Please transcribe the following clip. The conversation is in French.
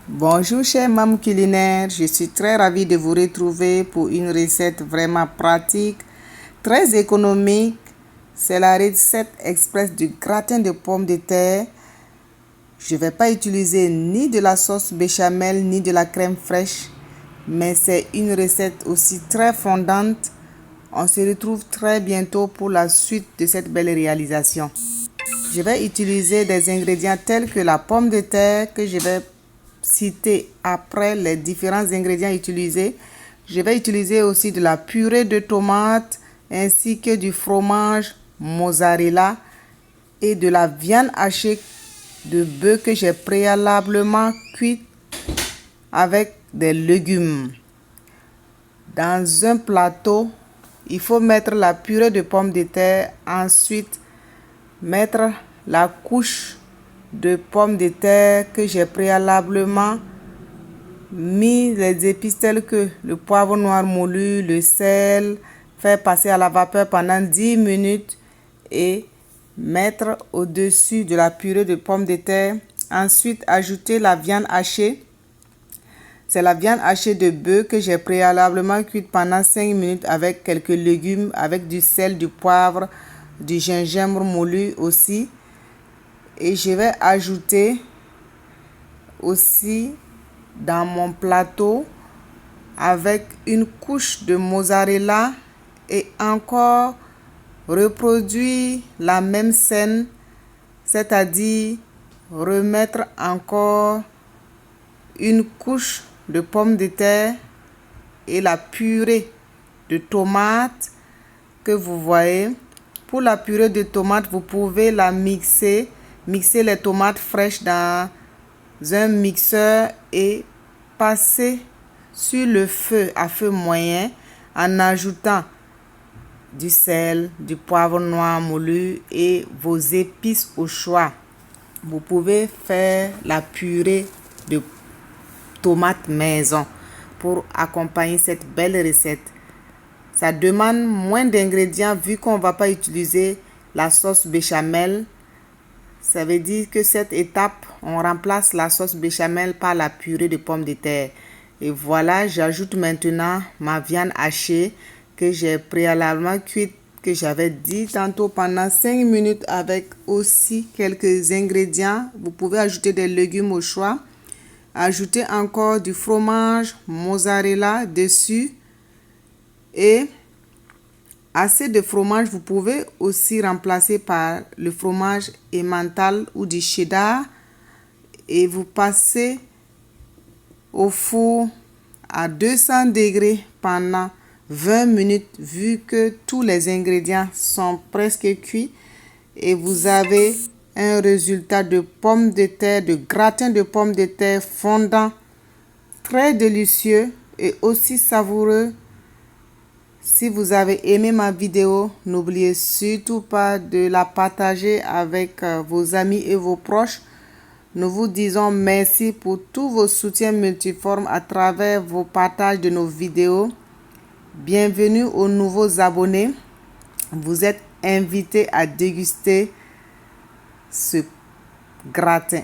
Bonjour chers mamans culinaires, je suis très ravie de vous retrouver pour une recette vraiment pratique, très économique. C'est la recette express du gratin de pommes de terre. Je ne vais pas utiliser ni de la sauce béchamel ni de la crème fraîche, mais c'est une recette aussi très fondante. On se retrouve très bientôt pour la suite de cette belle réalisation. Je vais utiliser des ingrédients tels que la pomme de terre que je vais citer après les différents ingrédients utilisés. Je vais utiliser aussi de la purée de tomates ainsi que du fromage mozzarella et de la viande hachée de bœuf que j'ai préalablement cuite avec des légumes. Dans un plateau, il faut mettre la purée de pommes de terre, ensuite mettre la couche de pommes de terre que j'ai préalablement mis les épices telles que le poivre noir moulu, le sel, faire passer à la vapeur pendant 10 minutes et mettre au-dessus de la purée de pommes de terre. Ensuite, ajouter la viande hachée. C'est la viande hachée de bœuf que j'ai préalablement cuite pendant 5 minutes avec quelques légumes, avec du sel, du poivre, du gingembre moulu aussi. Et je vais ajouter aussi dans mon plateau avec une couche de mozzarella et encore reproduire la même scène, c'est-à-dire remettre encore une couche de pommes de terre et la purée de tomates que vous voyez. Pour la purée de tomates, vous pouvez la mixer les tomates fraîches dans un mixeur et passer sur le feu à feu moyen en ajoutant du sel, du poivre noir moulu et vos épices au choix. Vous pouvez faire la purée de tomates maison pour accompagner cette belle recette. Ça demande moins d'ingrédients vu qu'on ne va pas utiliser la sauce béchamel. Ça veut dire que cette étape, on remplace la sauce béchamel par la purée de pommes de terre. Et voilà, j'ajoute maintenant ma viande hachée que j'ai préalablement cuite, que j'avais dit tantôt pendant 5 minutes avec aussi quelques ingrédients. Vous pouvez ajouter des légumes au choix. Ajouter encore du fromage mozzarella dessus et assez de fromage, vous pouvez aussi remplacer par le fromage emmental ou du cheddar et vous passez au four à 200 degrés pendant 20 minutes vu que tous les ingrédients sont presque cuits et vous avez un résultat de pommes de terre, de gratin de pommes de terre fondant, très délicieux et aussi savoureux. Si vous avez aimé ma vidéo, n'oubliez surtout pas de la partager avec vos amis et vos proches. Nous vous disons merci pour tous vos soutiens multiformes à travers vos partages de nos vidéos. Bienvenue aux nouveaux abonnés. Vous êtes invités à déguster ce gratin.